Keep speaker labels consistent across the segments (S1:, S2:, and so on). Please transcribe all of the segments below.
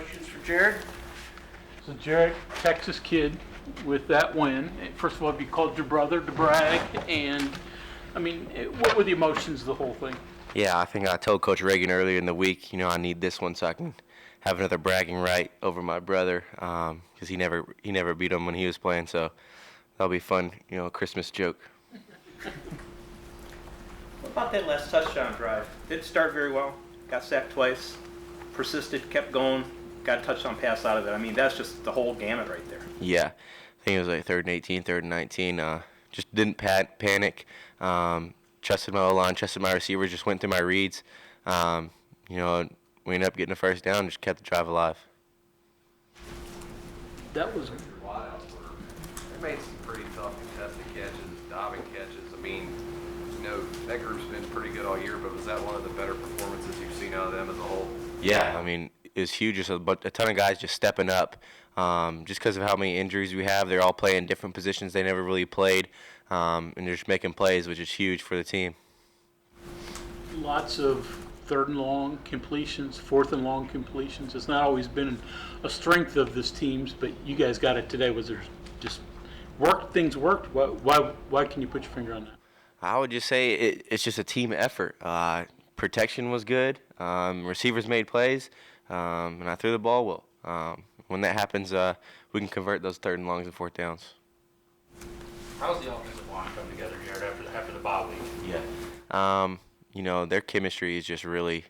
S1: questions for Jarret?
S2: So Jarret, Texas kid with that win. First of all, you called your brother to brag, and I mean, what were the emotions of the whole thing?
S3: Yeah, I think I told Coach Reagan earlier in the week, I need this one so I can have another bragging right over my brother, because he never beat him when he was playing. So that'll be fun, Christmas joke.
S1: What about that last touchdown drive? Didn't start very well. Got sacked twice. Persisted, kept going. Got a touchdown pass out of it. I mean, that's just the whole gamut right there.
S3: Yeah, I think it was like 3rd and 18, 3rd and 19. Just didn't panic. Trusted my O-line, trusted my receivers, just went through my reads. We ended up getting a first down, just kept the drive alive.
S2: That was
S4: They made some pretty tough contested catches, diving catches. I mean, that group's been pretty good all year, but was that one of the better performances you've seen out of them as a whole?
S3: Yeah, I mean, it was huge. Just a ton of guys just stepping up. Just because of how many injuries we have, they're all playing different positions they never really played, and they're just making plays, which is huge for the team.
S2: lots of 3rd and long completions, 4th and long completions. It's not always been a strength of this team's, but you guys got it today. Was there just things worked? Why can you put your finger on that?
S3: I would just say it's just a team effort. Protection was good. Receivers made plays, and I threw the ball well. When that happens, we can convert those 3rd and longs and 4th downs.
S5: How's the offensive line come together, Jarret, after the bye week?
S3: Yeah. Their chemistry is just really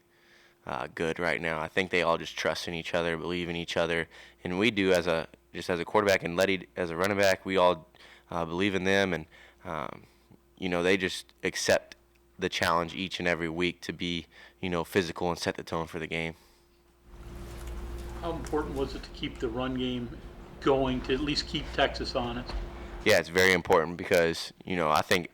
S3: good right now. I think they all just trust in each other, believe in each other, and we do as a quarterback and Letty as a running back. We all believe in them, and they just accept the challenge each and every week to be physical and set the tone for the game.
S2: How important was it to keep the run game going, to at least keep Texas honest?
S3: Yeah, it's very important because I think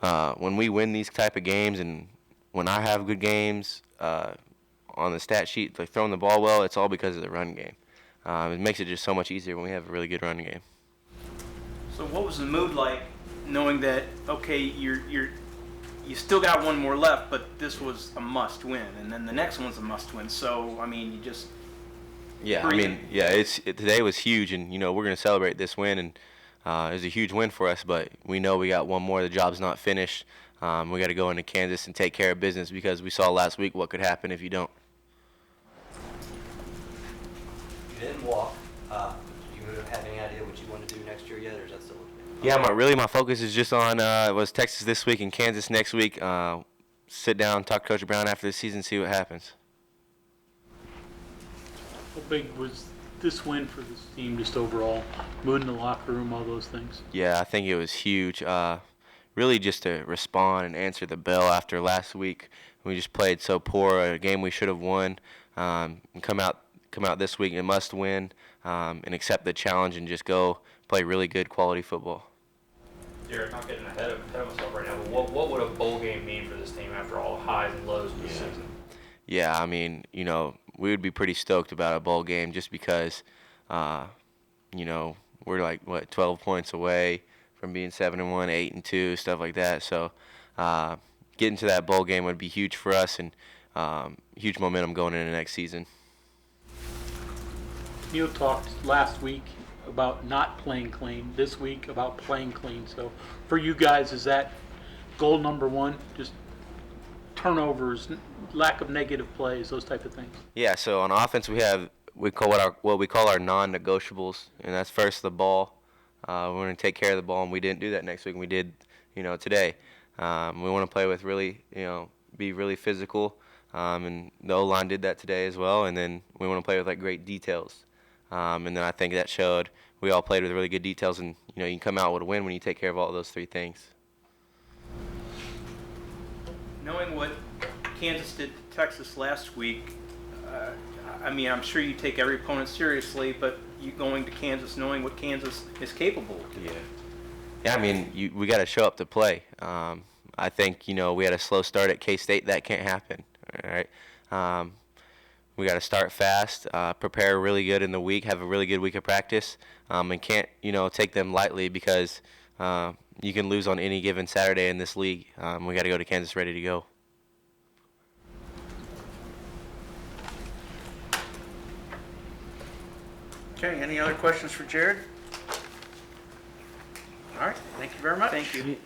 S3: when we win these type of games and when I have good games on the stat sheet, like throwing the ball well, it's all because of the run game. It makes it just so much easier when we have a really good run game.
S1: So what was the mood like, knowing that you still got one more left, but this was a must win, and then the next one's a must win. So I mean, you just
S3: today was huge, and we're going to celebrate this win, and it was a huge win for us. But we know we got one more. The job's not finished. We got to go into Kansas and take care of business because we saw last week what could happen if you don't.
S6: You didn't walk. Do you have any idea what you want to do next year yet, or is that still?
S3: Yeah, my focus is just on was Texas this week and Kansas next week. Sit down, talk to Coach Brown after the season, see what happens.
S2: How big was this win for this team, just overall, mood in the locker room, all those things?
S3: Yeah, I think it was huge. Really just to respond and answer the bell after last week. We just played so poor, a game we should have won, and come out this week and must win, and accept the challenge and just go play really good quality football.
S5: Jarret, not getting ahead of myself right now, but what would a bowl game mean for this team after all the highs and lows of the season?
S3: Yeah, I mean, we would be pretty stoked about a bowl game just because, we're like, 12 points away from being 7-1, 8-2, stuff like that. So getting to that bowl game would be huge for us and huge momentum going into next season.
S2: Neil talked last week about not playing clean, this week about playing clean. So for you guys, is that goal number one, just turnovers, lack of negative plays, those type of things?
S3: Yeah, so on offense we call what we call our non-negotiables, and that's first the ball. We're going to take care of the ball, and we didn't do that next week, and we did, today. We want to play with really, be really physical, and the O-line did that today as well, and then we want to play with great details. And then I think that showed we all played with really good details, and you can come out with a win when you take care of all those three things.
S1: knowing what Kansas did to Texas last week, I'm sure you take every opponent seriously, but you going to Kansas knowing what Kansas is capable of.
S3: Yeah, we got to show up to play. I think, we had a slow start at K-State. That can't happen, all right? We got to start fast, prepare really good in the week, have a really good week of practice, and can't, take them lightly because you can lose on any given Saturday in this league. We got to go to Kansas ready to go.
S7: Okay, any other questions for Jarret? All right, thank you very much.
S1: Thank you.